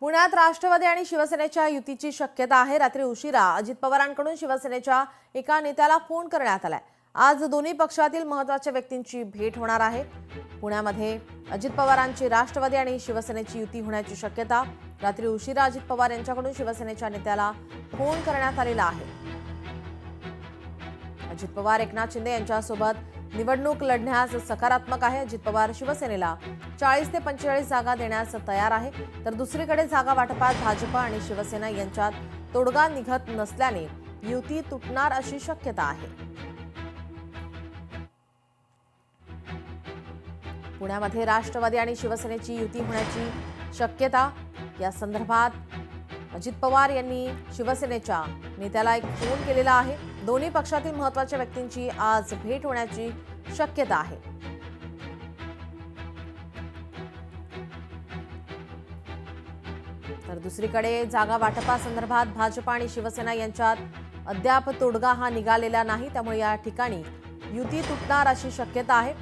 पुण्यात राष्ट्रवादी आणि शिवसेनेच्या युतीची शक्यता आहे। रात्री उशिरा अजित पवारांकडून शिवसेनेच्या एका नेत्याला फोन करण्यात आलाय। आज दोन्ही पक्षातील महत्त्वाच्या व्यक्तींची भेट होणार आहे। पुण्यामध्ये अजित पवारांची राष्ट्रवादी आणि शिवसेनेची युती होण्याची शक्यता। रात्री उशिरा अजित पवार यांच्याकडून शिवसेनेच्या नेत्याला फोन करण्यात आलेला आहे। अजित पवार एकनाथ शिंदे यांच्यासोबत निवडणूक लढण्यास सकारात्मक आहे। अजित पवार शिवसेनेला 40 ते 45 जागा देण्यास तयार आहे, तर दुसरीकडे जागा वाटपात भाजप आणि शिवसेना यांच्यात तोडगा निघत नसल्याने युती तुटणार अशी शक्यता आहे। पुण्यामध्ये राष्ट्रवादी आणि शिवसेनेची युती होण्याची शक्यता। या संदर्भात अजित पवार यांनी शिवसेनेच्या नेत्याला एक फोन केलेला आहे। दोन्ही पक्षातील महत्त्वाच्या व्यक्तींची आज भेट होण्याची शक्यता आहे। तर दुसरीकडे जागा वाटपासंदर्भात भाजप आणि शिवसेना यांच्यात अद्याप तोडगा हा निघालेला नाही, त्यामुळे या ठिकाणी युती तुटणार अशी शक्यता आहे।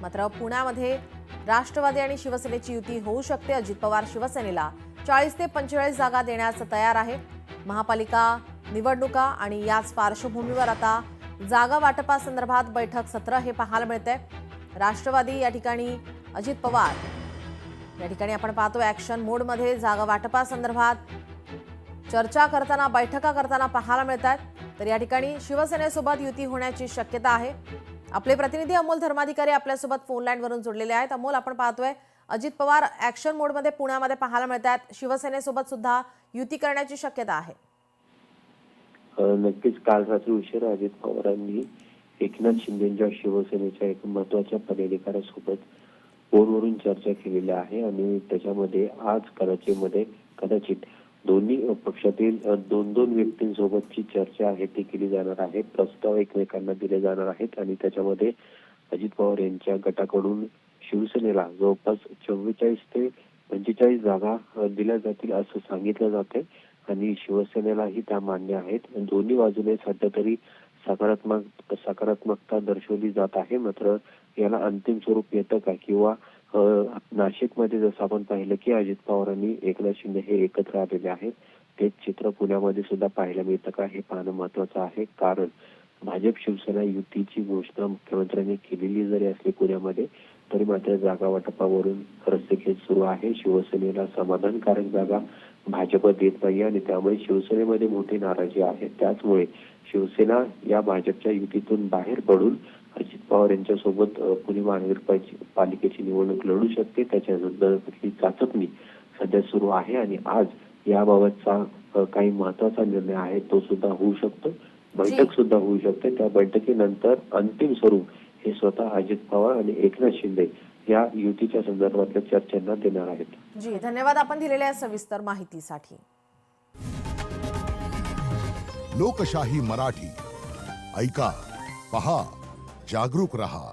मात्र पुण्यामध्ये राष्ट्रवादी आणि शिवसेनेची युती होऊ शकते। अजित पवार शिवसेनेला 40 ते 45 जागा देण्यास तयार आहे। महापालिका निवडणुका आणि याच पार्श्वभूमीवर आता जागा वाटपासंदर्भात बैठक सत्र हे पाहायला मिळते। राष्ट्रवादी या ठिकाणी अजित पवार या ठिकाणी आपण पाहतो ऍक्शन मोडमध्ये जागा वाटपासंदर्भात चर्चा करताना बैठका करताना पाहायला मिळतात। तर या ठिकाणी शिवसेनेसोबत युती होण्याची शक्यता आहे। आपले प्रतिनिधी अमोल धर्माधिकारी आपल्यासोबत फोन लाईन वरून जोडलेले आहेत। अमोल, आपण पाहतोय अजित पवार ऍक्शन मोडमध्ये पुण्यामध्ये पाहायला मिळतात, शिवसेनेसोबत सुद्धा युती करण्याची शक्यता आहे। नक्कीच काल रात्री उशिरा अजित पवारांनी एकनाथ शिंदेच्या शिवसेनेच्या एक महत्त्वाच्या पदाधिकाऱ्यासोबत फोनवरून चर्चा केलेली आहे आणि त्याच्यामध्ये आज कदाचित दोन्ही पक्षातील दोन व्यक्तींसोबतची चर्चा आहे ती केली जाणार आहे। प्रस्ताव एकमेकांना दिले जाणार आहेत आणि त्याच्यामध्ये अजित पवार यांच्या गटाकडून शिवसेनेला जवळपास 44 ते 45 जागा दिल्या जातील असं सांगितलं जाते आणि शिवसेनेलाही त्या मान्य आहेत। दोन्ही बाजूने सध्या तरी सकारात्मकता दर्शवली जात आहे। मात्र याला अंतिम स्वरूप येतं का किंवा नाशिकमध्ये जसं आपण पाहिलं की अजित पवार आणि एकनाथ शिंदे हे एकत्र आलेले आहेत, तेच चित्र पुण्यामध्ये सुद्धा पाहायला मिळतं का हे पाहणं महत्वाचं आहे। कारण भाजप शिवसेना युतीची घोषणा मुख्यमंत्र्यांनी केलेली जरी असली पुण्यामध्ये, तरी मात्र जागा वाटपावरून रस्सीखेच सुरू आहे। शिवसेनेला समाधानकारक जागा भाजप देत नाही आणि त्यामुळे शिवसेनेमध्ये मोठी नाराजी आहे। त्याचमुळे शिवसेना या भाजपच्या युतीतून बाहेर पडून अजित पवार यांच्यासोबत पुणे महानगरपालिकेची निवडणूक लढू शकते, त्याच्या संदर्भातली चाचपणी सध्या सुरू आहे आणि आज याबाबतचा काही महत्वाचा निर्णय आहे तो सुद्धा होऊ शकतो, बैठक सुद्धा होऊ शकते। त्या बैठकीनंतर अंतिम स्वरूप हे स्वतः अजित पवार आणि एकनाथ शिंदे या युतीच्या संदर्भातल्या चर्चांना देणार आहेत। जी, धन्यवाद आपण दिलेल्या सविस्तर माहितीसाठी। लोकशाही मराठी ऐका, पहा, जागरूक रहा।